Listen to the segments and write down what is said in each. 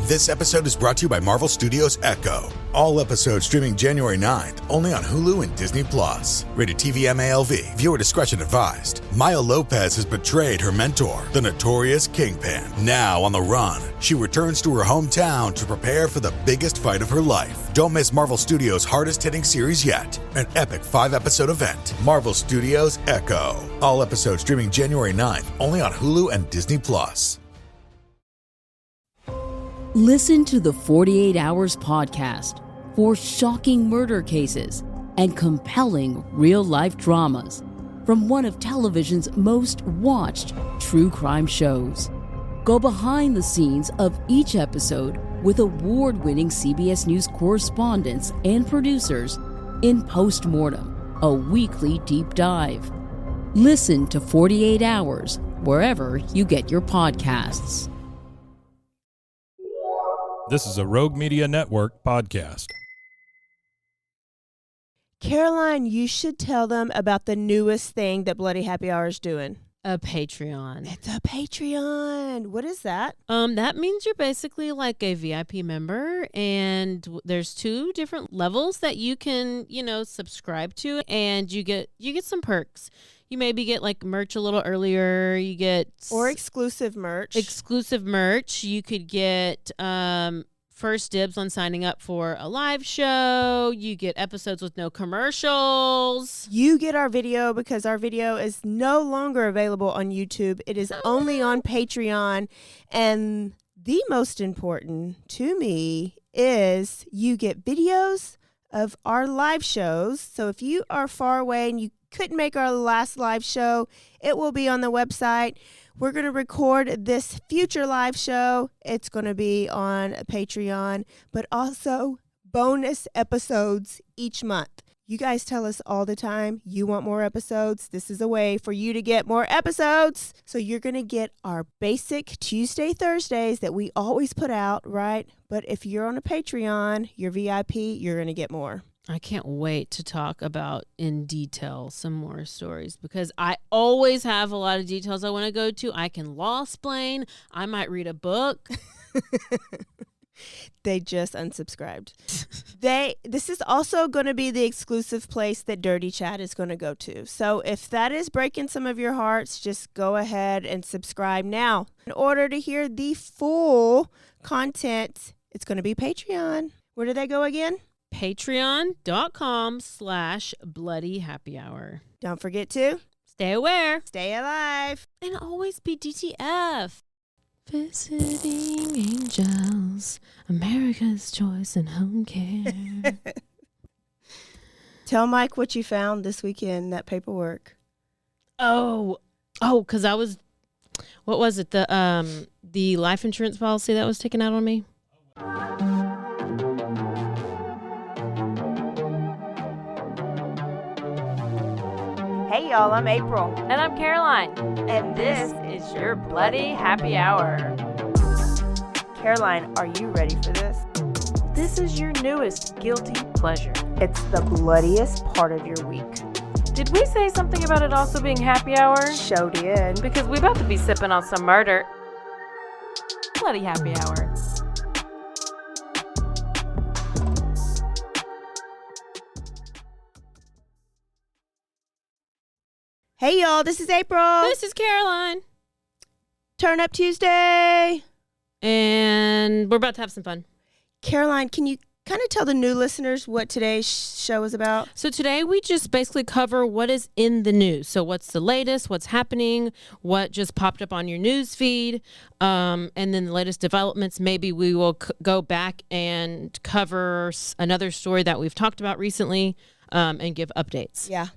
This episode is brought to you by Marvel Studios Echo. All episodes streaming January 9th, only on Hulu and Disney+. Rated TV MALV. Viewer discretion advised. Maya Lopez has betrayed her mentor, the notorious Kingpin. Now on the run, she returns to her hometown to prepare for the biggest fight of her life. Don't miss Marvel Studios' hardest-hitting series yet. An epic 5-episode event. Marvel Studios Echo. All episodes streaming January 9th, only on Hulu and Disney+. Listen to the 48 Hours podcast for shocking murder cases and compelling real-life dramas from one of television's most watched true crime shows. Go behind the scenes of each episode with award-winning CBS News correspondents and producers in Postmortem, a weekly deep dive. Listen to 48 Hours wherever you get your podcasts. This is a Rogue Media Network podcast. Caroline, you should tell them about the newest thing that Bloody Happy Hour is doing. A Patreon. It's a Patreon. What is that? That means you're basically like a VIP member, and there's 2 different levels that you can, subscribe to, and you get some perks. You maybe get like merch a little earlier. You get exclusive merch. You could get first dibs on signing up for a live show. You get episodes with no commercials. You get our video because our video is no longer available on YouTube. It is only on Patreon. And the most important to me is you get videos of our live shows. So if you are far away and you couldn't make our last live show, it will be on the website. We're going to record this future live show. It's going to be on Patreon, but also bonus episodes each month. You guys tell us all the time you want more episodes. This is a way for you to get more episodes. So you're going to get our basic Tuesday, Thursdays that we always put out, right? But if you're on a Patreon, you're VIP, you're going to get more. I can't wait to talk about in detail some more stories because I always have a lot of details I want to go to. I can law-splain. I might read a book. They just unsubscribed. This is also going to be the exclusive place that Dirty Chat is going to go to. So if that is breaking some of your hearts, just go ahead and subscribe now. In order to hear the full content, it's going to be Patreon. Where do they go again? Patreon.com/BloodyHappyHour. Don't forget to stay aware, stay alive, and always be DTF. Visiting Angels, America's Choice in Home Care. Tell Mike what you found this weekend, that paperwork. Because I was, what was it? The life insurance policy that was taken out on me. Hey y'all, I'm April. And I'm Caroline. And this is your Bloody Happy Hour. Caroline, are you ready for this? This is your newest guilty pleasure. It's the bloodiest part of your week. Did we say something about it also being happy hour? Show did. Because we about to be sipping on some murder. Bloody Happy Hour. Hey y'all, this is April. This is Caroline. Turn Up Tuesday. And we're about to have some fun. Caroline, can you kind of tell the new listeners what today's show is about? So today we just basically cover what is in the news. So what's the latest, what's happening, what just popped up on your news feed, and then the latest developments. Maybe we will go back and cover another story that we've talked about recently and give updates. Yeah.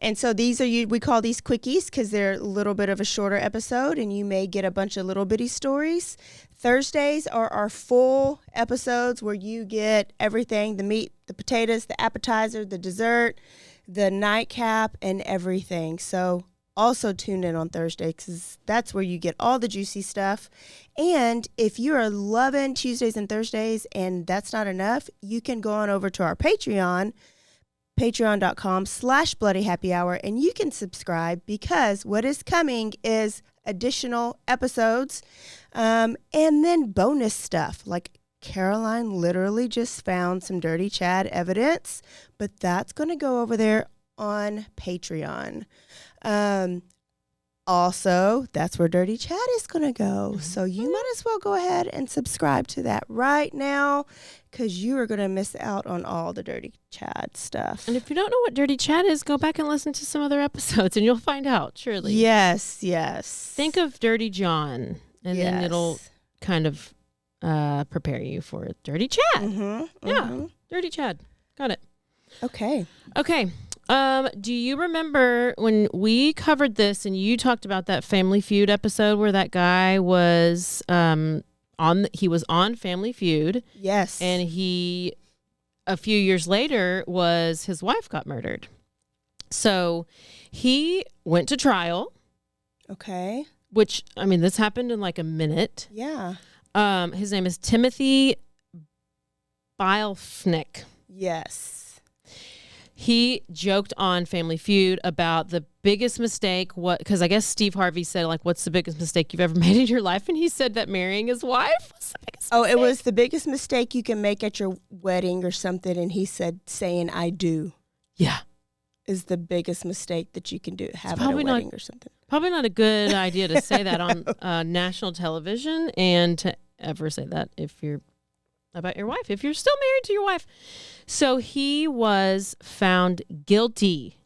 And so these are we call these quickies because they're a little bit of a shorter episode and you may get a bunch of little bitty stories. Thursdays are our full episodes where you get everything, the meat, the potatoes, the appetizer, the dessert, the nightcap, and everything. So also tune in on Thursday because that's where you get all the juicy stuff. And if you are loving Tuesdays and Thursdays and that's not enough, you can go on over to our Patreon patreon.com/BloodyHappyHour, and you can subscribe because what is coming is additional episodes and then bonus stuff. Like Caroline literally just found some Dirty Chad evidence, but that's going to go over there on Patreon. Also, that's where Dirty Chad is going to go. So you might as well go ahead and subscribe to that right now because you are going to miss out on all the Dirty Chad stuff. And if you don't know what Dirty Chat is, go back and listen to some other episodes and you'll find out, surely. Yes. Think of Dirty John, and then it'll kind of prepare you for Dirty Chad. Yeah, Dirty Chad. Got it. Okay. Do you remember when we covered this and you talked about that Family Feud episode where that guy was he was on Family Feud? Yes. And a few years later his wife got murdered. So he went to trial. Okay. Which, I mean, this happened in like a minute. Yeah. His name is Timothy Bielfnick. Yes. He joked on Family Feud about the biggest mistake, because I guess Steve Harvey said, like, what's the biggest mistake you've ever made in your life? And he said that marrying his wife was the biggest mistake. It was the biggest mistake you can make at your wedding or something. And he said saying I do. Yeah. Is the biggest mistake that you can have at a wedding or something. Probably not a good idea to say that on national television and to ever say that about your wife, if you're still married to your wife. So he was found guilty.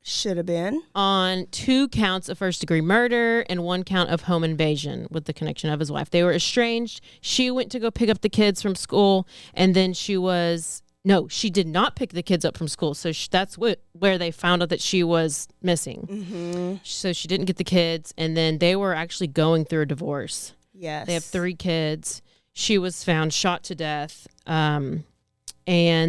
Should have been. On 2 counts of first-degree murder and 1 count of home invasion with the connection of his wife. They were estranged. She went to go pick up the kids from school, and then she did not pick the kids up from school. So that's where they found out that she was missing. Mm-hmm. So she didn't get the kids, and then they were actually going through a divorce. Yes. They have 3 kids. She was found shot to death. And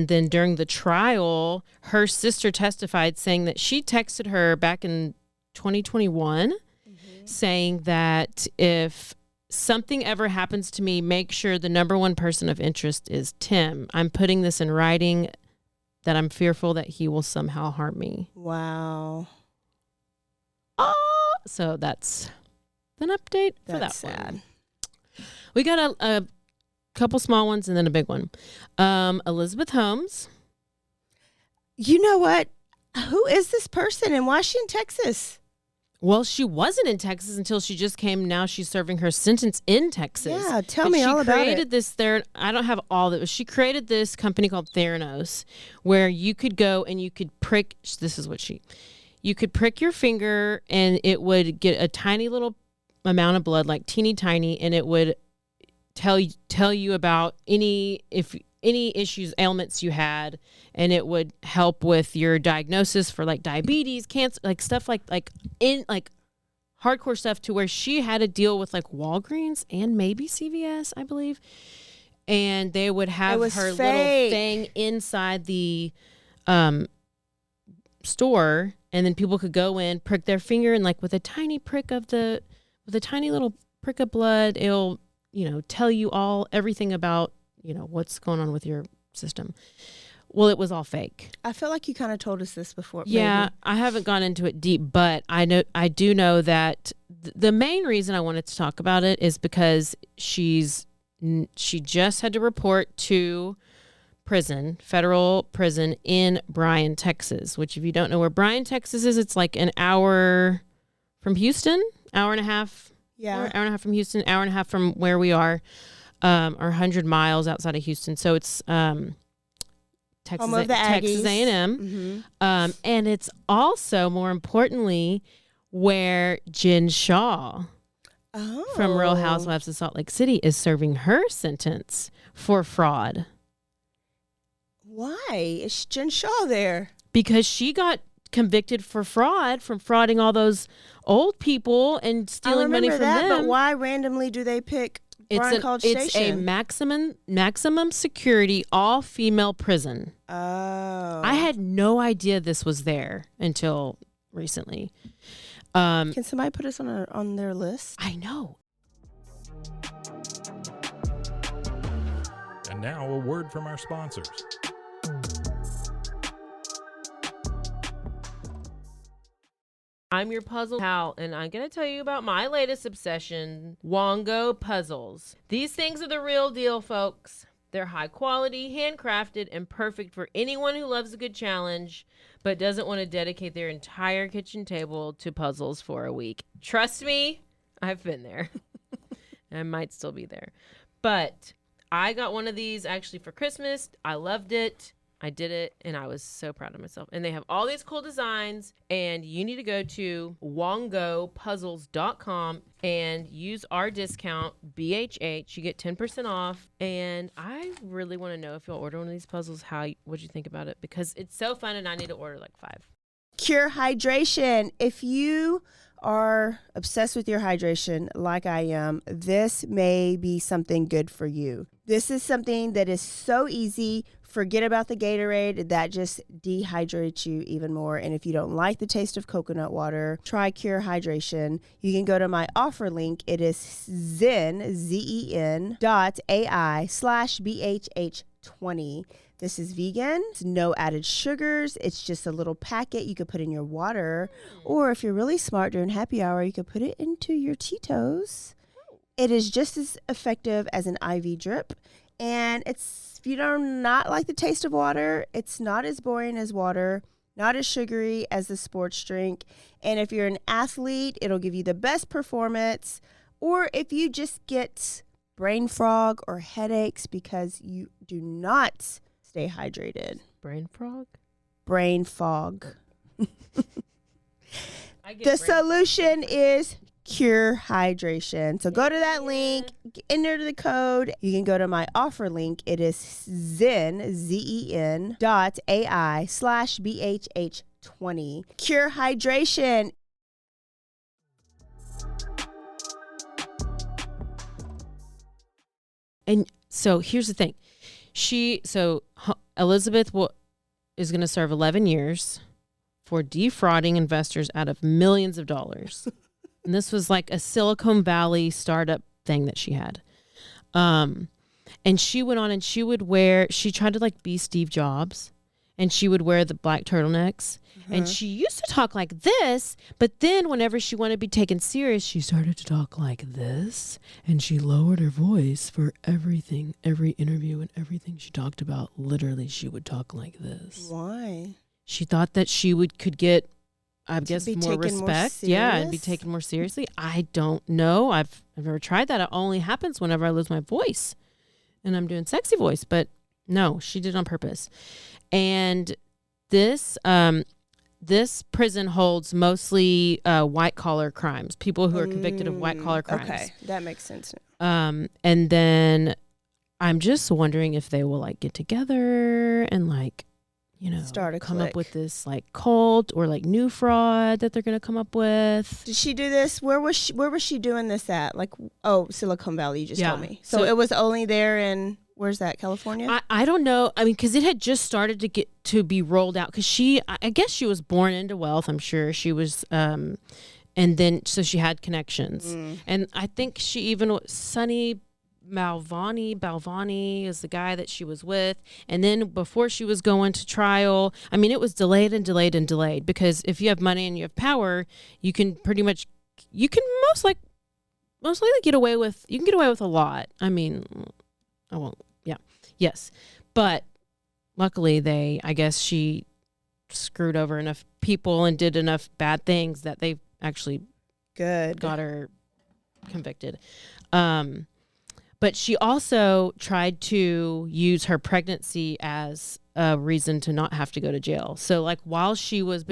then during the trial, her sister testified saying that she texted her back in 2021 saying that if something ever happens to me, make sure the number 1 person of interest is Tim. I'm putting this in writing that I'm fearful that he will somehow harm me. Wow. So that's an update for that sad. One. We got a couple small ones and then a big one. Elizabeth Holmes. You know what? Who is this person and why is she in Texas? Well, she wasn't in Texas until she just came. Now she's serving her sentence in Texas. Yeah, tell me all about it. She created this I don't have all that. She created this company called Theranos where you could go and you could prick. You could prick your finger and it would get a tiny little amount of blood, like teeny tiny, and it would tell you about any issues, ailments you had, and it would help with your diagnosis for like diabetes, cancer, like stuff like hardcore stuff, to where she had to deal with like Walgreens and maybe CVS, I believe. And they would have her fake. Little thing inside the store, and then people could go in, prick their finger, and like with a tiny little prick of blood, it'll tell you everything about, what's going on with your system. Well, it was all fake. I feel like you kind of told us this before. Yeah, maybe. I haven't gone into it deep, but I do know that the main reason I wanted to talk about it is because she just had to report to federal prison in Bryan, Texas, which if you don't know where Bryan, Texas is, it's like an hour from Houston, hour and a half. Yeah. Hour and a half from Houston, hour and a half from where we are, or 100 miles outside of Houston. So it's Texas A&M. Mm-hmm. And it's also, more importantly, where Jen Shaw from Real Housewives of Salt Lake City is serving her sentence for fraud. Why is Jen Shaw there? Because she got convicted for fraud, from frauding all those old people and stealing money from them. But why randomly do they pick Bryan College Station? It's a maximum security all-female prison. Oh. I had no idea this was there until recently. Can somebody put us on their list? I know. And now a word from our sponsors. I'm your puzzle pal, and I'm going to tell you about my latest obsession, Wongo puzzles. These things are the real deal, folks. They're high quality, handcrafted, and perfect for anyone who loves a good challenge but doesn't want to dedicate their entire kitchen table to puzzles for a week. Trust me, I've been there. I might still be there. But I got one of these actually for Christmas. I loved it. I did it, and I was so proud of myself. And they have all these cool designs, and you need to go to wongopuzzles.com and use our discount, BHH. You get 10% off. And I really want to know, if you'll order one of these puzzles, what'd you think about it? Because it's so fun, and I need to order like 5. Cure hydration. If you are obsessed with your hydration like I am, this may be something good for you. This is something that is so easy. Forget about the Gatorade. That just dehydrates you even more. And if you don't like the taste of coconut water, try Cure Hydration. You can go to my offer link. It is zen.ai/BHH20. This is vegan. It's no added sugars. It's just a little packet you could put in your water. Or if you're really smart during happy hour, you could put it into your Tito's. It is just as effective as an IV drip. And if you do not like the taste of water, it's not as boring as water, not as sugary as the sports drink. And if you're an athlete, it'll give you the best performance. Or if you just get brain fog or headaches because you do not stay hydrated. Brain frog? Brain fog. The solution is Cure Hydration. So go to that link, enter the code. You can go to my offer link. It is zen.ai/BHH20. Cure Hydration. And so here's the thing. Elizabeth is going to serve 11 years for defrauding investors out of millions of dollars. And this was like a Silicon Valley startup thing that she had. And she went on and she tried to like be Steve Jobs, and she would wear the black turtlenecks. And she used to talk like this, but then whenever she wanted to be taken serious, she started to talk like this, and she lowered her voice for everything, every interview and everything she talked about. Literally, she would talk like this. Why? She thought that she could get, I guess, more respect. And be taken more seriously. I don't know. I've never tried that. It only happens whenever I lose my voice and I'm doing sexy voice. But no, she did it on purpose. And this prison holds mostly white collar crimes, people who are convicted of white collar crimes. Okay, that makes sense. And then I'm just wondering if they will like get together and like, come up with this like cult or like new fraud that they're going to come up with. Did she do this? Where was she doing this at? Like, Silicon Valley, you just told me. So it was only there in, where's that, California? I don't know. I mean, because it had just started to be rolled out, because I guess she was born into wealth. I'm sure she was, and then, so she had connections. And I think she even, Sonny Balvani is the guy that she was with. And then before she was going to trial, I mean, it was delayed and delayed and delayed, because if you have money and you have power, you can most likely get away with a lot. I mean, I won't. Yeah. Yes. But luckily I guess she screwed over enough people and did enough bad things that they actually got her convicted. But she also tried to use her pregnancy as a reason to not have to go to jail. So like while she was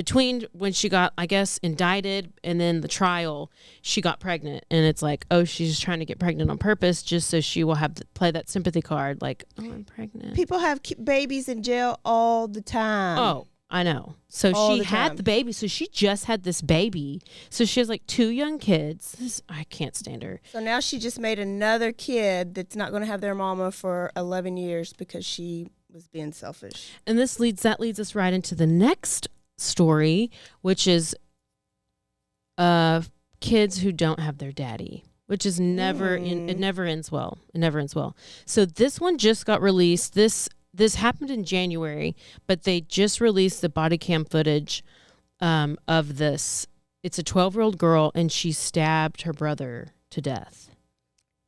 when she got, I guess, indicted and then the trial, she got pregnant. And it's like, she's trying to get pregnant on purpose just so she will have to play that sympathy card. Like, I'm pregnant. People have babies in jail all the time. Oh, I know. So she had the baby. So she just had this baby. So she has like 2 young kids. I can't stand her. So now she just made another kid that's not going to have their mama for 11 years because she was being selfish. And that leads us right into the next story, which is kids who don't have their daddy, which is it never ends well. It never ends well. So this one just got released. This happened in January, but they just released the body cam footage of this. It's a 12-year-old girl, and she stabbed her brother to death.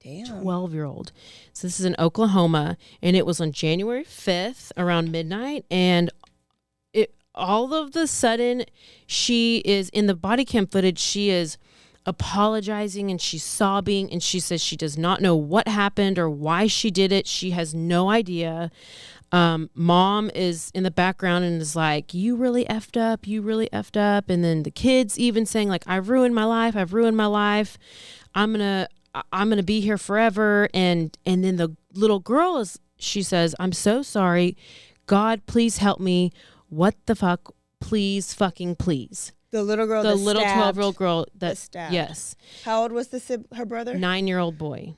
Damn. 12-year-old. So this is in Oklahoma, and it was on January 5th around midnight, and all of the sudden, she is in the body cam footage. She is apologizing and she's sobbing, and she says she does not know what happened or why she did it. She has no idea. Mom is in the background and is like, you really effed up. You really effed up. And then the kids even saying like, I've ruined my life. I've ruined my life. I'm going to be here forever. And then the little girl she says, I'm so sorry. God, please help me. What the fuck? Please fucking please. The little girl, the little 12-year-old girl that stabbed. Yes. How old was her brother? 9-year-old boy.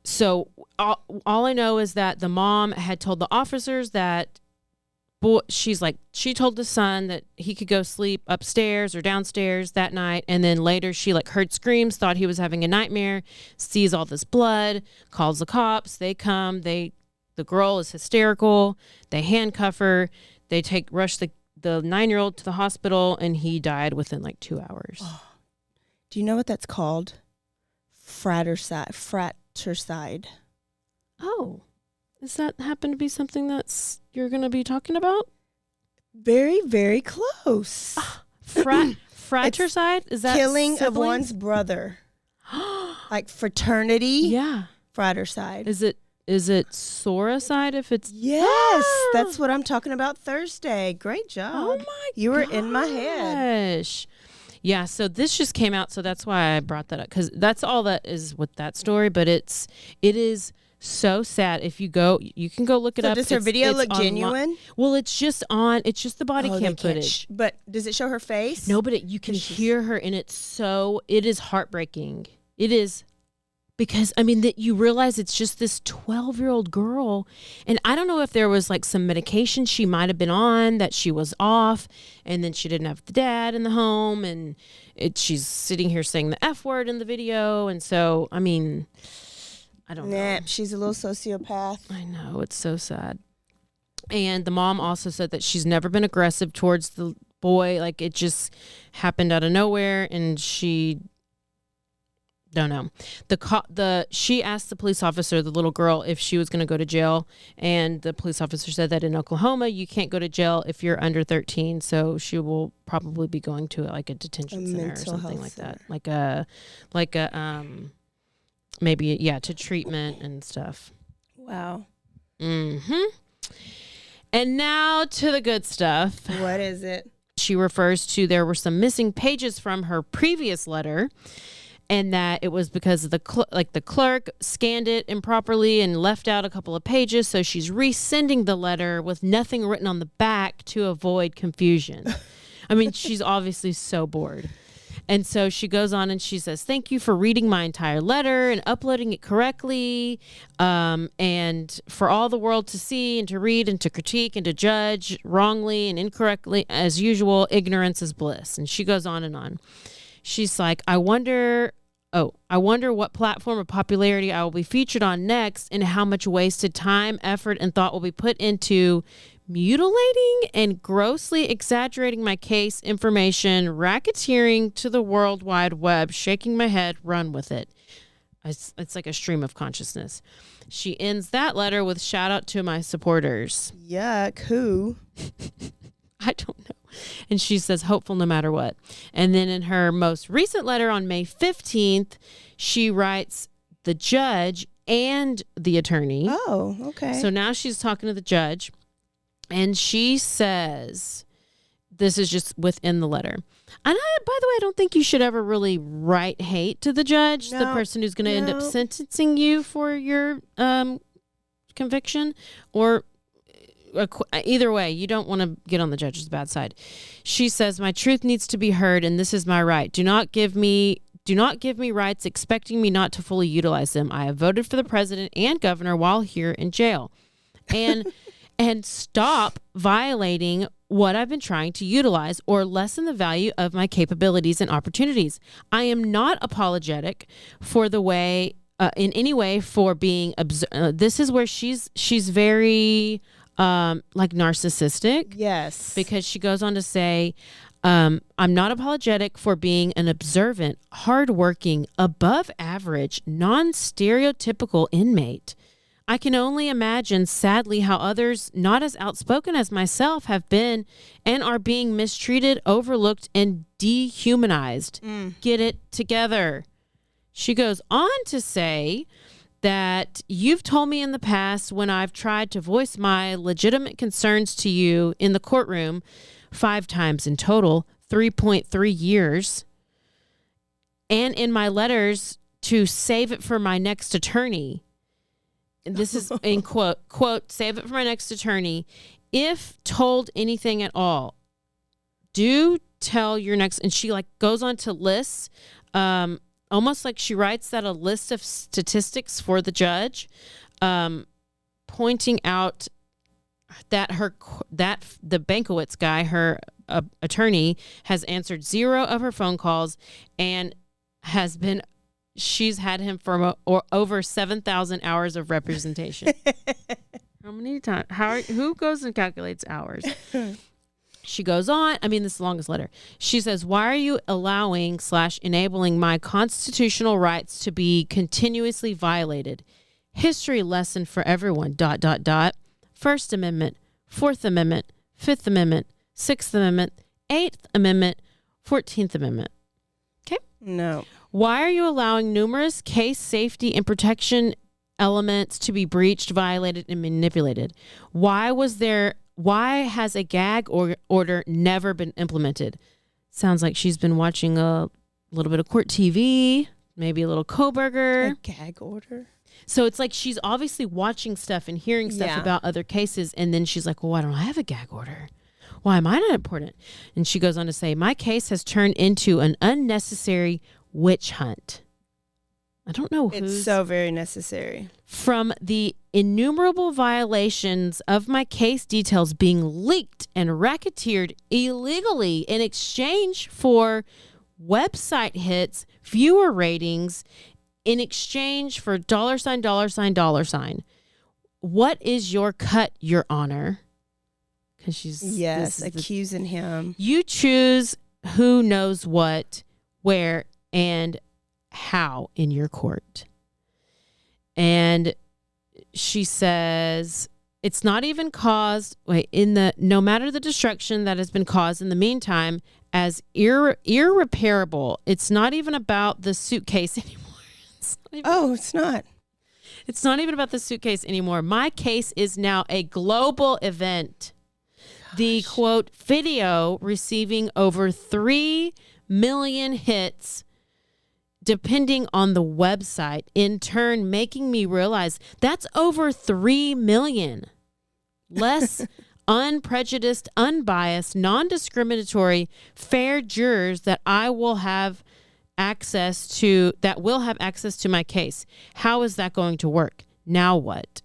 So all I know is that the mom had told the officers that she told the son that he could go sleep upstairs or downstairs that night, and then later she heard screams, thought he was having a nightmare, sees all this blood, calls the cops. They come. The girl is hysterical. They handcuff her. They rush the 9-year-old to the hospital, and he died within 2 hours. Oh. Do you know what that's called? Fratricide. Oh, does that happen to be something you're going to be talking about? Very, very close. Fratricide? Is that killing siblings? of one's brother? Like fraternity? Yeah. Fratricide. Is it soricide if it's... Yes, that's what I'm talking about Thursday. Great job. Oh, my You were in my head. Yeah, so this just came out, so that's why I brought that up, because that's all that is with that story, but it is so sad. If you go, you can go look it up. Does her video look genuine? Well, it's just the body cam footage. But does it show her face? No, but you can hear her, and it is heartbreaking. It is. Because, that you realize it's just this 12-year-old girl. And I don't know if there was some medication she might have been on that she was off. And then she didn't have the dad in the home. And she's sitting here saying the F word in the video. And so, I don't know. She's a little sociopath. I know. It's so sad. And the mom also said that she's never been aggressive towards the boy. It just happened out of nowhere. And she... don't know. She asked the police officer, the little girl, if she was going to go to jail, and the police officer said that in Oklahoma you can't go to jail if you're under 13. So she will probably be going to a detention center or something like that, like a maybe to treatment and stuff. Wow. And now to the good stuff. What is it? She refers to there were some missing pages from her previous letter. And that it was because of the clerk scanned it improperly and left out a couple of pages. So she's resending the letter with nothing written on the back to avoid confusion. She's obviously so bored. And so she goes on and she says, thank you for reading my entire letter and uploading it correctly. And for all the world to see and to read and to critique and to judge wrongly and incorrectly. As usual, ignorance is bliss. And she goes on and on. She's like, I wonder what platform of popularity I will be featured on next, and how much wasted time, effort, and thought will be put into mutilating and grossly exaggerating my case information, racketeering to the World Wide Web, shaking my head, run with it. It's like a stream of consciousness. She ends that letter with shout out to my supporters. Yuck, who? I don't know. And she says, hopeful no matter what. And then in her most recent letter on May 15th, she writes the judge and the attorney. Oh, okay. So now she's talking to the judge, and she says, this is just within the letter. And by the way, I don't think you should ever really write hate to the judge, the person who's going to end up sentencing you for your conviction, or either way, you don't want to get on the judge's bad side. She says, my truth needs to be heard, and this is my right. Do not give me rights expecting me not to fully utilize them. I have voted for the president and governor while here in jail. And stop violating what I've been trying to utilize or lessen the value of my capabilities and opportunities. I am not apologetic for the way, in any way, for being this is where she's very narcissistic. Yes. Because she goes on to say, I'm not apologetic for being an observant, hardworking, above average, non-stereotypical inmate. I can only imagine, sadly, how others not as outspoken as myself have been and are being mistreated, overlooked, and dehumanized. Get it together. She goes on to say that you've told me in the past when I've tried to voice my legitimate concerns to you in the courtroom 5 times in total, 3.3 years, and in my letters to save it for my next attorney. This is in quote, save it for my next attorney. If told anything at all, do tell your next, and she like goes on to lists, almost like she writes that a list of statistics for the judge, pointing out that the Bankowitz guy, her attorney, has answered 0 of her phone calls and she's had him for over 7,000 hours of representation. How many times? Who goes and calculates hours? She goes on. I mean, this is the longest letter. She says, why are you allowing / enabling my constitutional rights to be continuously violated? History lesson for everyone, ... First Amendment, Fourth Amendment, Fifth Amendment, Sixth Amendment, Eighth Amendment, 14th Amendment. Okay? No. Why are you allowing numerous case safety and protection elements to be breached, violated, and manipulated? Why has a gag order never been implemented? Sounds like she's been watching a little bit of court TV, maybe a little Koberger. A gag order? So it's like she's obviously watching stuff and hearing stuff about other cases, and then she's like, well, why don't I have a gag order? Why am I not important? And she goes on to say, my case has turned into an unnecessary witch hunt. I don't know who's... It's so very necessary. From the innumerable violations of my case details being leaked and racketeered illegally in exchange for website hits, viewer ratings, in exchange for $. What is your cut, Your Honor? Because she's accusing him. You choose who knows what, where, and how in your court. And she says it's not even caused no matter the destruction that has been caused in the meantime as irreparable. It's not even about the suitcase anymore. It's not. It's not even about the suitcase anymore. My case is now a global event. Gosh. The quote video receiving over 3 million hits depending on the website, in turn making me realize that's over 3 million. Less unprejudiced, unbiased, non-discriminatory, fair jurors that will have access to my case. How is that going to work? Now what?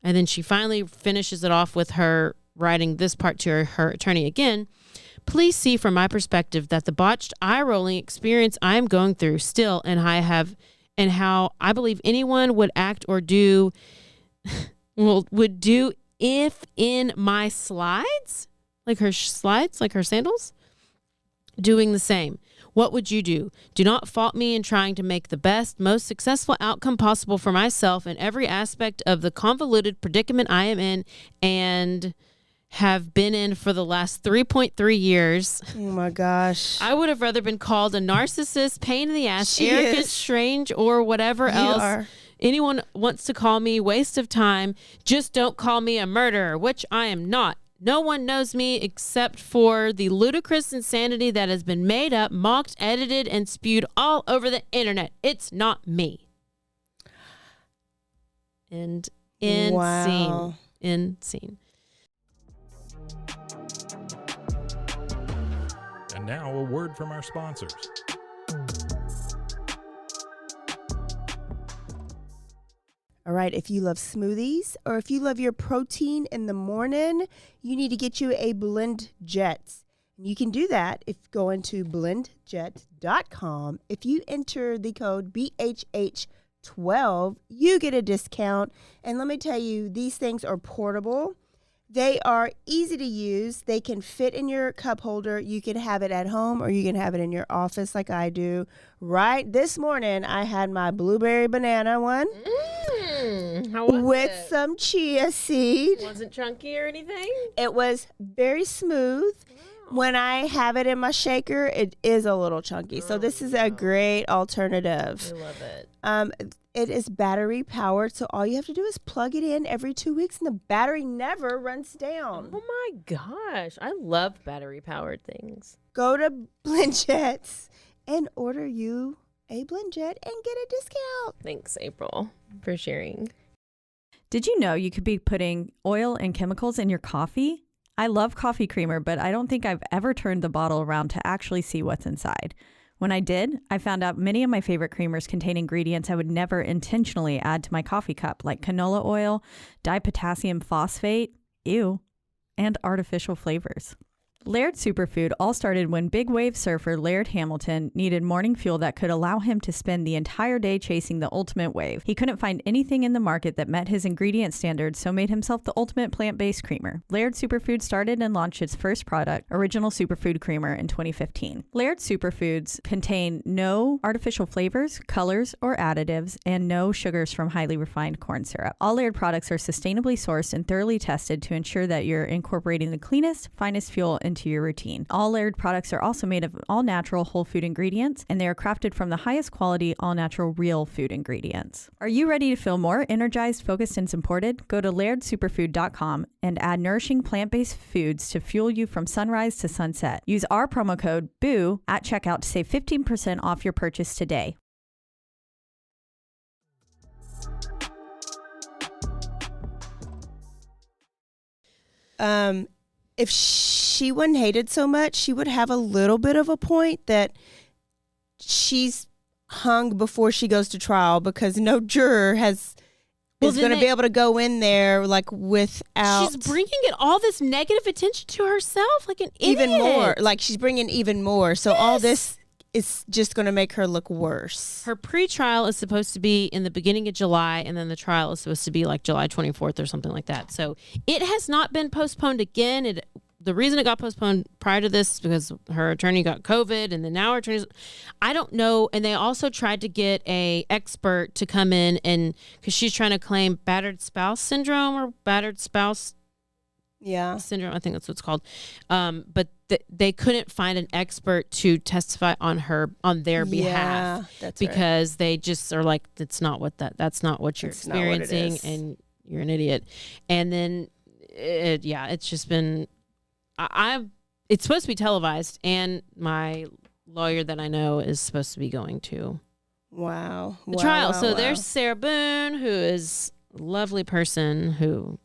And then she finally finishes it off with her writing this part to her attorney again. Please see from my perspective that the botched eye-rolling experience I am going through still and how I believe anyone would act or do would do if in my slides, like her sandals, doing the same. What would you do? Do not fault me in trying to make the best, most successful outcome possible for myself in every aspect of the convoluted predicament I am in and have been in for the last 3.3 years. Oh my gosh. I would have rather been called a narcissist, pain in the ass, arrogant, strange, or whatever else anyone wants to call me, waste of time. Just don't call me a murderer, which I am not. No one knows me except for the ludicrous insanity that has been made up, mocked, edited, and spewed all over the internet. It's not me. And end scene. End scene. And now a word from our sponsors. All right, if you love smoothies or if you love your protein in the morning, you need to get you a Blend Jet. You can do that if you go into blendjet.com. If you enter the code BHH12, you get a discount. And let me tell you, these things are portable. They are easy to use. They can fit in your cup holder. You can have it at home or you can have it in your office like I do. Right this morning, I had my blueberry banana one How was with it? some chia seed. Wasn't chunky or anything? It was very smooth. When I have it in my shaker, it is a little chunky. So this is a great alternative. I love it. It is battery powered, so all you have to do is plug it in every 2 weeks, and the battery never runs down. Oh my gosh. I love battery powered things. Go to BlendJets and order you a BlendJet and get a discount. Thanks, April, for sharing. Did you know you could be putting oil and chemicals in your coffee? I love coffee creamer, but I don't think I've ever turned the bottle around to actually see what's inside. When I did, I found out many of my favorite creamers contain ingredients I would never intentionally add to my coffee cup, like canola oil, dipotassium phosphate, ew, and artificial flavors. Laird Superfood all started when big wave surfer Laird Hamilton needed morning fuel that could allow him to spend the entire day chasing the ultimate wave. He couldn't find anything in the market that met his ingredient standards, so made himself the ultimate plant-based creamer. Laird Superfood started and launched its first product, Original Superfood Creamer, in 2015. Laird Superfoods contain no artificial flavors, colors, or additives, and no sugars from highly refined corn syrup. All Laird products are sustainably sourced and thoroughly tested to ensure that you're incorporating the cleanest, finest fuel into your routine. All Laird products are also made of all-natural whole food ingredients, and they are crafted from the highest quality all-natural real food ingredients. Are you ready to feel more energized, focused, and supported? Go to lairdsuperfood.com and add nourishing plant-based foods to fuel you from sunrise to sunset. Use our promo code BOO at checkout to save 15% off your purchase today. If she wasn't hated so much, she would have a little bit of a point that she's hung before she goes to trial, because no juror is going to be able to go in there like without. She's bringing it all this negative attention to herself, like an even idiot. more. Like she's bringing even more. So all this is just going to make her look worse. Her pre-trial is supposed to be in the beginning of July, and then the trial is supposed to be like July 24th or something like that. So it has not been postponed again. The reason it got postponed prior to this is because her attorney got COVID, and then now her attorney's, I don't know. And they also tried to get a expert to come in, and because she's trying to claim battered spouse syndrome or battered spouse syndrome, I think that's what it's called. But they couldn't find an expert to testify on their behalf. That's because they just are like, that's not what you're experiencing, and you're an idiot. And then it's just been. It's supposed to be televised, and my lawyer that I know is supposed to be going to the trial. So there's Sarah Boone, who is a lovely person who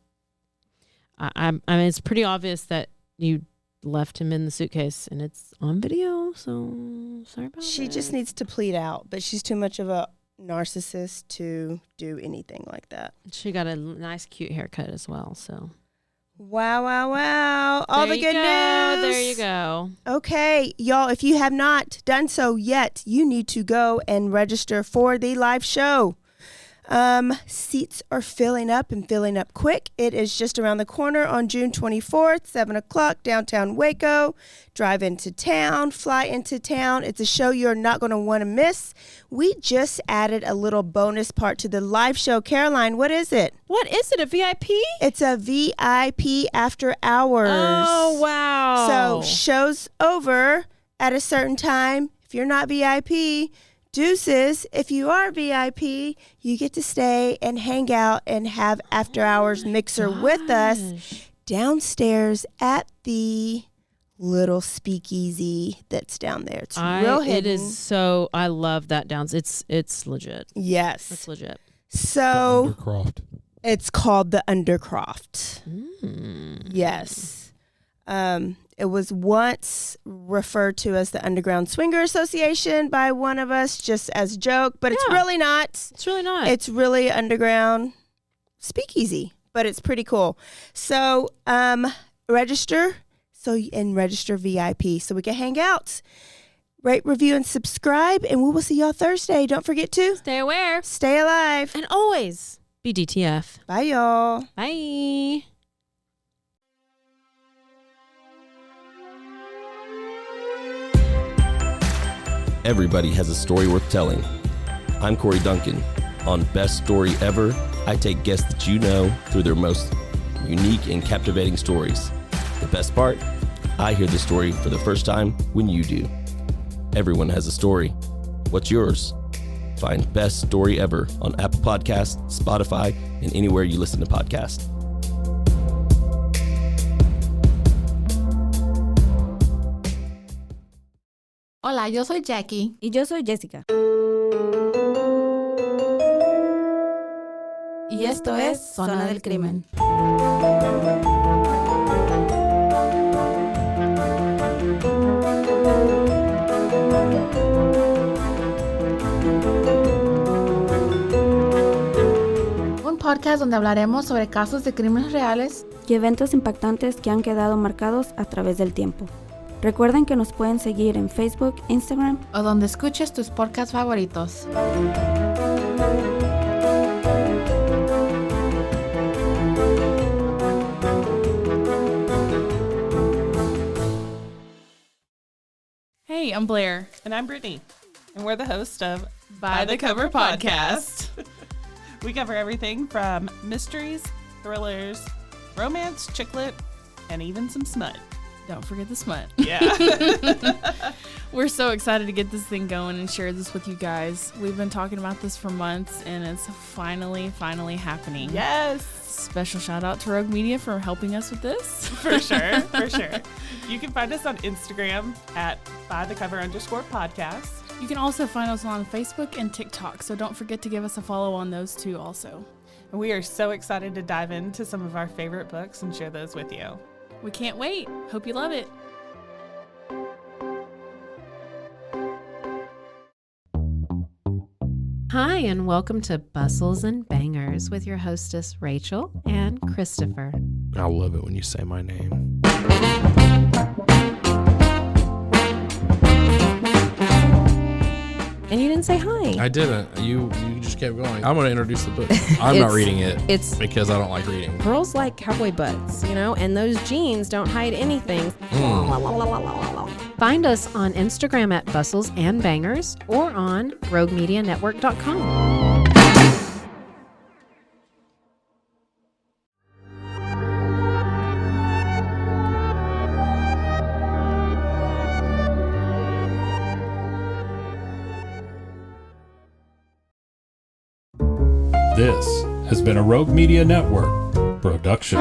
I mean, it's pretty obvious that you left him in the suitcase, and it's on video, so sorry about that. She just needs to plead out, but she's too much of a narcissist to do anything like that. She got a nice, cute haircut as well, so. Wow. All the good news. There you go. Okay, y'all, if you have not done so yet, you need to go and register for the live show. Seats are filling up and filling up quick. It is just around the corner on June 24th, 7 o'clock, downtown Waco. Drive into town, fly into town. It's a show you're not going to want to miss. We just added a little bonus part to the live show. Caroline, what is it? What is it, a VIP? It's a VIP after hours. Oh, wow. So show's over at a certain time. If you're not VIP, deuces. If you are VIP, you get to stay and hang out and have after hours mixer with us downstairs at the little speakeasy that's down there. It's real hidden. It is so, I love that it's legit. Yes. It's legit. So Undercroft. it's called the Undercroft. Yes. It was once referred to as the Underground Swinger Association by one of us, just as a joke, but it's really not. It's really not. It's really underground speakeasy, but it's pretty cool. So register VIP so we can hang out. Rate, review, and subscribe, and we will see y'all Thursday. Don't forget to stay aware, stay alive, and always be DTF. Bye, y'all. Bye. everybody has a story worth telling. I'm Corey Duncan. On Best Story Ever, I take guests that you know through their most unique and captivating stories. The best part? I hear the story for the first time when you do. Everyone has a story. What's yours? Find Best Story Ever on Apple Podcasts, Spotify, and anywhere you listen to podcasts. Hola, yo soy Jackie. Y yo soy Jessica. Y esto es Zona del Crimen. Un podcast donde hablaremos sobre casos de crímenes reales Y eventos impactantes que han quedado marcados a través del tiempo. Recuerden que nos pueden seguir en Facebook, Instagram o donde escuches tus podcasts favoritos. Hey, I'm Blair. And I'm Brittany. And we're the host of By the Cover Podcast. We cover everything from mysteries, thrillers, romance, chick lit, and even some smut. Don't forget the smut. Yeah. We're so excited to get this thing going and share this with you guys. We've been talking about this for months, and it's finally happening. Yes. Special shout out to Rogue Media for helping us with this. For sure. You can find us on Instagram at bythecover_podcast. You can also find us on Facebook and TikTok, so don't forget to give us a follow on those two also. And we are so excited to dive into some of our favorite books and share those with you. We can't wait. Hope you love it. Hi, and welcome to Bustles and Bangers with your hostess, Rachel and Christopher. I love it when you say my name. And you didn't say hi. I didn't. You just kept going. I'm going to introduce the book. I'm not reading it. It's because I don't like reading. Girls like cowboy butts, and those jeans don't hide anything. Find us on Instagram at Bustles and Bangers or on RogueMediaNetwork.com. This has been a Rogue Media Network production.